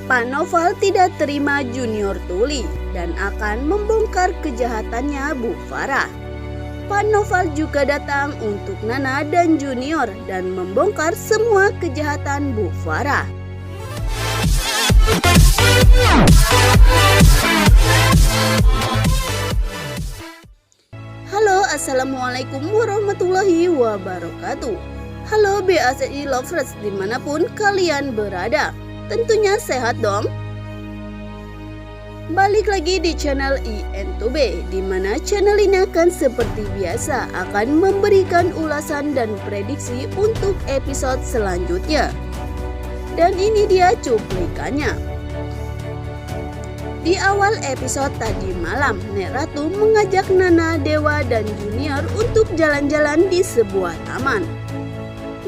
Pak Noval tidak terima Junior tuli dan akan membongkar kejahatannya Bu Farah. Pak Noval juga datang untuk Nana dan Junior dan membongkar semua kejahatan Bu Farah. Halo, assalamualaikum warahmatullahi wabarakatuh. Halo BACI lovers dimanapun kalian berada, tentunya sehat dong. Balik lagi di channel IN2B, di mana channel ini akan seperti biasa akan memberikan ulasan dan prediksi untuk episode selanjutnya. Dan ini dia cuplikannya. Di awal episode tadi malam, Nek Ratu mengajak Nana, Dewa, dan Junior untuk jalan-jalan di sebuah taman.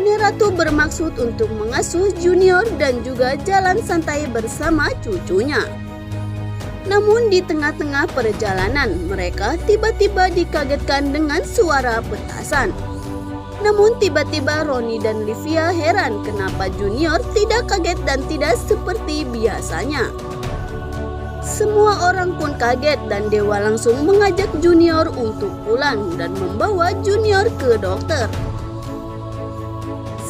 Nek Ratu bermaksud untuk mengasuh Junior dan juga jalan santai bersama cucunya. Namun di tengah-tengah perjalanan, mereka tiba-tiba dikagetkan dengan suara petasan. Namun tiba-tiba Roni dan Livia heran kenapa Junior tidak kaget dan tidak seperti biasanya. Semua orang pun kaget dan Dewa langsung mengajak Junior untuk pulang dan membawa Junior ke dokter.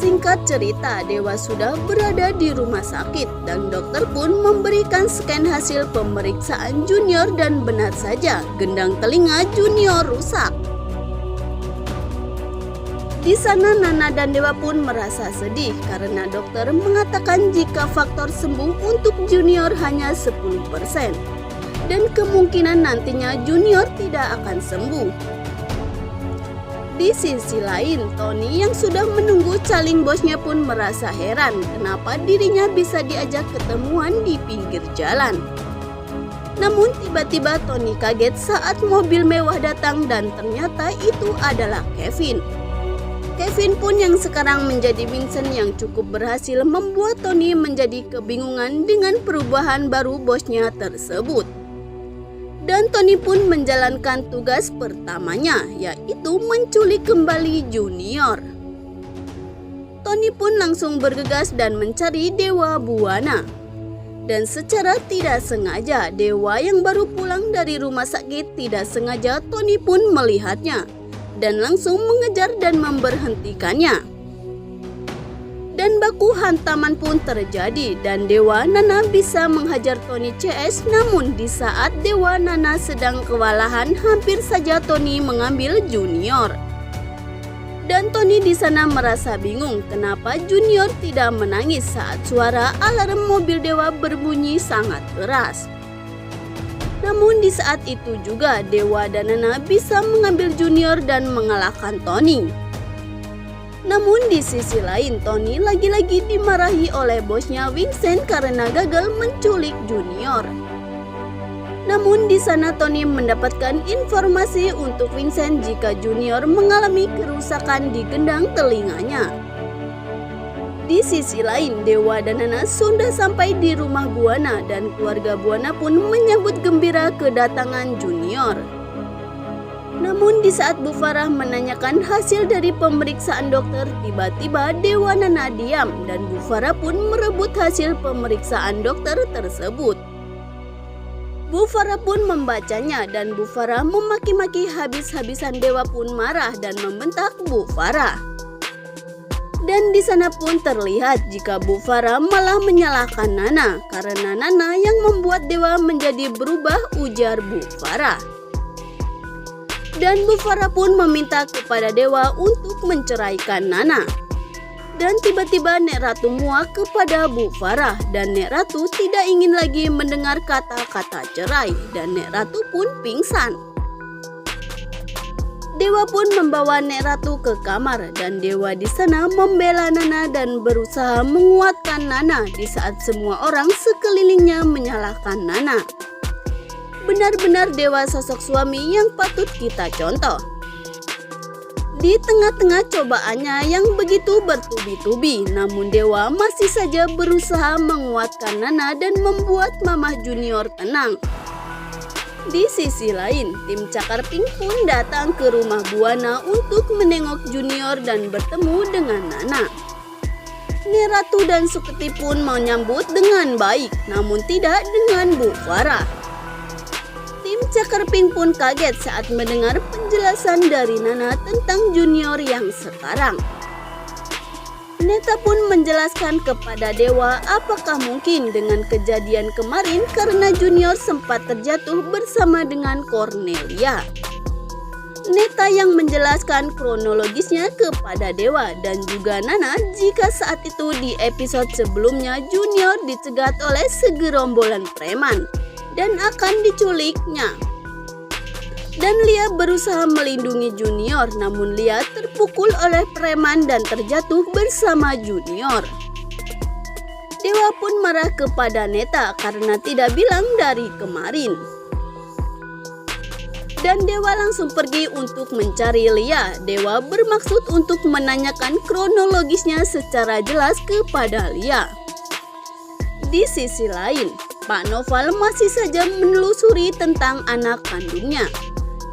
Singkat cerita, Dewa sudah berada di rumah sakit dan dokter pun memberikan scan hasil pemeriksaan Junior dan benar saja gendang telinga Junior rusak. Di sana Nana dan Dewa pun merasa sedih karena dokter mengatakan jika faktor sembuh untuk Junior hanya 10% dan kemungkinan nantinya Junior tidak akan sembuh. Di sisi lain, Tony yang sudah menunggu caling bosnya pun merasa heran kenapa dirinya bisa diajak ketemuan di pinggir jalan. Namun tiba-tiba Tony kaget saat mobil mewah datang dan ternyata itu adalah Kevin. Kevin pun yang sekarang menjadi Vincent yang cukup berhasil membuat Tony menjadi kebingungan dengan perubahan baru bosnya tersebut. Dan Tony pun menjalankan tugas pertamanya, yaitu menculik kembali Junior. Tony pun langsung bergegas dan mencari Dewa Buana. Dan secara tidak sengaja, Dewa yang baru pulang dari rumah sakit tidak sengaja Tony pun melihatnya dan langsung mengejar dan memberhentikannya. Dan baku hantaman pun terjadi dan Dewa Nana bisa menghajar Tony CS, namun di saat Dewa Nana sedang kewalahan hampir saja Tony mengambil Junior. Dan Tony di sana merasa bingung kenapa Junior tidak menangis saat suara alarm mobil Dewa berbunyi sangat keras. Namun di saat itu juga Dewa dan Nana bisa mengambil Junior dan mengalahkan Tony. Namun di sisi lain Tony lagi-lagi dimarahi oleh bosnya Vincent karena gagal menculik Junior. Namun di sana Tony mendapatkan informasi untuk Vincent jika Junior mengalami kerusakan di gendang telinganya. Di sisi lain, Dewa dan Nana sudah sampai di rumah Buana dan keluarga Buana pun menyambut gembira kedatangan Junior. Namun di saat Bu Farah menanyakan hasil dari pemeriksaan dokter, tiba-tiba Dewa Nana diam dan Bu Farah pun merebut hasil pemeriksaan dokter tersebut. Bu Farah pun membacanya dan Bu Farah memaki-maki habis-habisan. Dewa pun marah dan membentak Bu Farah. Dan di sana pun terlihat jika Bu Farah malah menyalahkan Nana karena Nana yang membuat Dewa menjadi berubah, ujar Bu Farah. Dan Bu Farah pun meminta kepada Dewa untuk menceraikan Nana. Dan tiba-tiba Nek Ratu muak kepada Bu Farah dan Nek Ratu tidak ingin lagi mendengar kata-kata cerai dan Nek Ratu pun pingsan. Dewa pun membawa Nek Ratu ke kamar dan Dewa di sana membela Nana dan berusaha menguatkan Nana di saat semua orang sekelilingnya menyalahkan Nana. Benar-benar Dewa sosok suami yang patut kita contoh. Di tengah-tengah cobaannya yang begitu bertubi-tubi, namun Dewa masih saja berusaha menguatkan Nana dan membuat Mamah Junior tenang. Di sisi lain, tim Cakar Pink pun datang ke rumah Buana untuk menengok Junior dan bertemu dengan Nana. Ratu dan Suketi pun menyambut dengan baik, namun tidak dengan Bu Farah. Tim Cakar Pink pun kaget saat mendengar penjelasan dari Nana tentang junior yang sekarang. Neta pun menjelaskan kepada Dewa apakah mungkin dengan kejadian kemarin karena junior sempat terjatuh bersama dengan Cornelia. Neta yang menjelaskan kronologisnya kepada Dewa dan juga Nana jika saat itu di episode sebelumnya junior dicegat oleh segerombolan preman dan akan diculiknya. Dan Lia berusaha melindungi junior, namun Lia terpukul oleh preman dan terjatuh bersama junior. Dewa pun marah kepada Neta karena tidak bilang dari kemarin. Dan Dewa langsung pergi untuk mencari Lia. Dewa bermaksud untuk menanyakan kronologisnya secara jelas kepada Lia. Di sisi lain, Pak Noval masih saja menelusuri tentang anak kandungnya.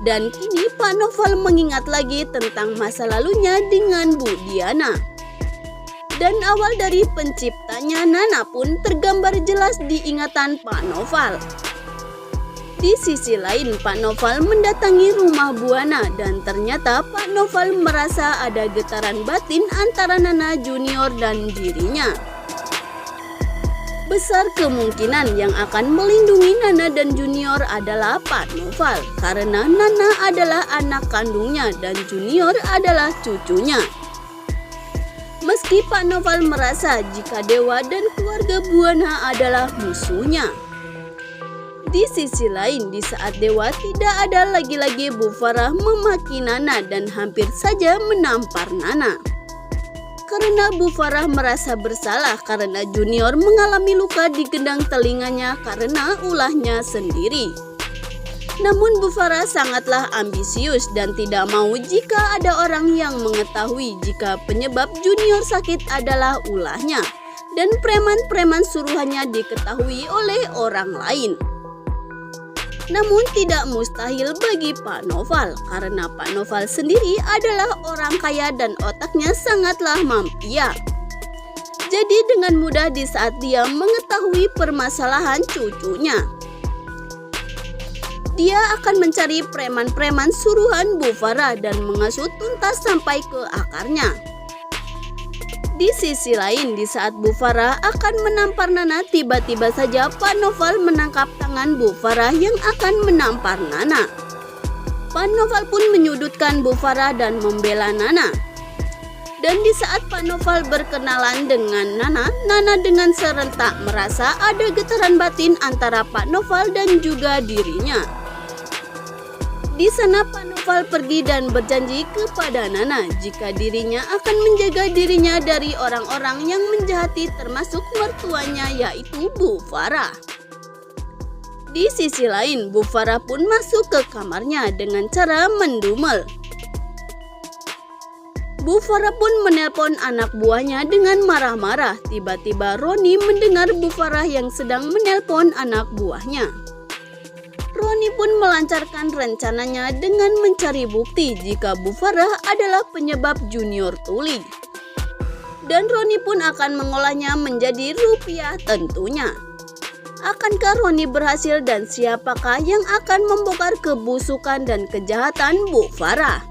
Dan kini Pak Noval mengingat lagi tentang masa lalunya dengan Bu Diana. Dan awal dari penciptanya Nana pun tergambar jelas di ingatan Pak Noval. Di sisi lain, Pak Noval mendatangi rumah Buana dan ternyata Pak Noval merasa ada getaran batin antara Nana Junior dan dirinya. Besar kemungkinan yang akan melindungi Nana dan Junior adalah Pak Noval karena Nana adalah anak kandungnya dan Junior adalah cucunya. Meski Pak Noval merasa jika Dewa dan keluarga Buana adalah musuhnya. Di sisi lain, di saat Dewa tidak ada lagi-lagi Bu Farah memaki Nana dan hampir saja menampar Nana. Karena Bu Farah merasa bersalah karena Junior mengalami luka di gendang telinganya karena ulahnya sendiri. Namun Bu Farah sangatlah ambisius dan tidak mau jika ada orang yang mengetahui jika penyebab Junior sakit adalah ulahnya dan preman-preman suruhannya diketahui oleh orang lain. Namun tidak mustahil bagi Pak Noval karena Pak Noval sendiri adalah orang kaya dan otaknya sangatlah mampia. Jadi dengan mudah di saat dia mengetahui permasalahan cucunya, dia akan mencari preman-preman suruhan Bu Farah dan mengasuh tuntas sampai ke akarnya. Di sisi lain, di saat Bu Farah akan menampar Nana, tiba-tiba saja Pak Noval menangkap tangan Bu Farah yang akan menampar Nana. Pak Noval pun menyudutkan Bu Farah dan membela Nana. Dan di saat Pak Noval berkenalan dengan Nana, Nana dengan serentak merasa ada getaran batin antara Pak Noval dan juga dirinya. Di sana Pak Noval pergi dan berjanji kepada Nana jika dirinya akan menjaga dirinya dari orang-orang yang menjahati termasuk mertuanya yaitu Bu Farah. Di sisi lain, Bu Farah pun masuk ke kamarnya dengan cara mendumel. Bu Farah pun menelpon anak buahnya dengan marah-marah. Tiba-tiba Roni mendengar Bu Farah yang sedang menelpon anak buahnya. Roni pun melancarkan rencananya dengan mencari bukti jika Bu Farah adalah penyebab Junior tuli. Dan Roni pun akan mengolahnya menjadi rupiah tentunya. Akankah Roni berhasil dan siapakah yang akan membongkar kebusukan dan kejahatan Bu Farah?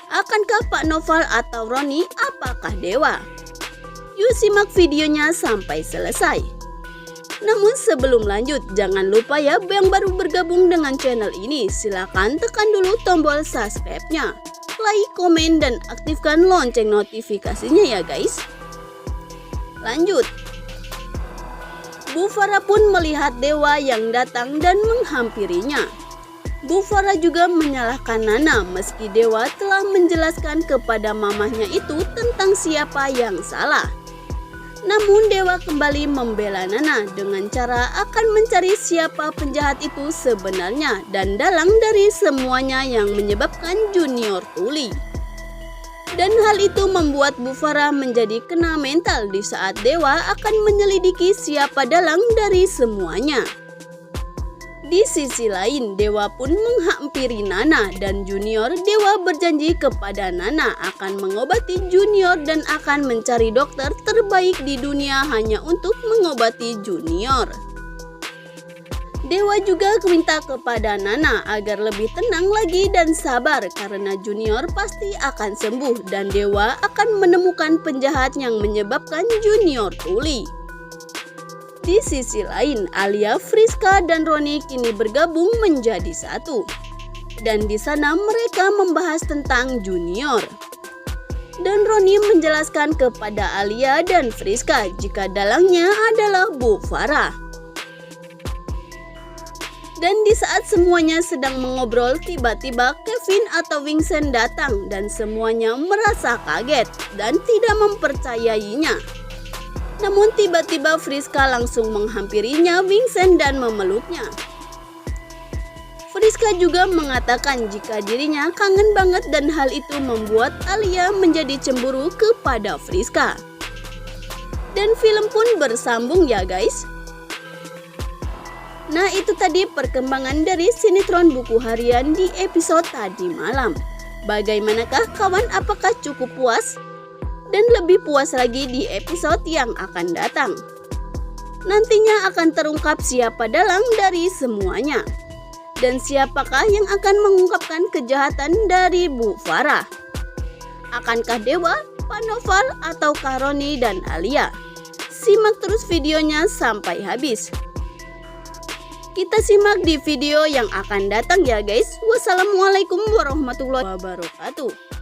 Akankah Pak Noval atau Roni? Apakah Dewa? Yuk simak videonya sampai selesai. Namun sebelum lanjut, jangan lupa ya yang baru bergabung dengan channel ini, silahkan tekan dulu tombol subscribe-nya, like, komen, dan aktifkan lonceng notifikasinya ya guys. Lanjut. Bu Farah pun melihat Dewa yang datang dan menghampirinya. Bu Farah juga menyalahkan Nana meski Dewa telah menjelaskan kepada mamahnya itu tentang siapa yang salah. Namun Dewa kembali membela Nana dengan cara akan mencari siapa penjahat itu sebenarnya dan dalang dari semuanya yang menyebabkan Junior tuli. Dan hal itu membuat Bu Farah menjadi kena mental di saat Dewa akan menyelidiki siapa dalang dari semuanya. Di sisi lain, Dewa pun menghampiri Nana dan Junior. Dewa berjanji kepada Nana akan mengobati Junior dan akan mencari dokter terbaik di dunia hanya untuk mengobati Junior. Dewa juga minta kepada Nana agar lebih tenang lagi dan sabar karena Junior pasti akan sembuh dan Dewa akan menemukan penjahat yang menyebabkan Junior tuli. Di sisi lain, Alia, Friska, dan Roni kini bergabung menjadi satu. Dan di sana mereka membahas tentang Junior. Dan Roni menjelaskan kepada Alia dan Friska jika dalangnya adalah Bu Farah. Dan di saat semuanya sedang mengobrol, tiba-tiba Kevin atau Vincent datang dan semuanya merasa kaget dan tidak mempercayainya. Namun tiba-tiba Friska langsung menghampirinya Vincent dan memeluknya. Friska juga mengatakan jika dirinya kangen banget dan hal itu membuat Alia menjadi cemburu kepada Friska. Dan film pun bersambung ya guys. Nah itu tadi perkembangan dari sinetron Buku Harian di episode tadi malam. Bagaimanakah kawan, apakah cukup puas? Dan lebih puas lagi di episode yang akan datang. Nantinya akan terungkap siapa dalang dari semuanya. Dan siapakah yang akan mengungkapkan kejahatan dari Bu Farah? Akankah Dewa, Pak Noval, atau Roni dan Alia? Simak terus videonya sampai habis. Kita simak di video yang akan datang ya guys. Wassalamualaikum warahmatullahi wabarakatuh.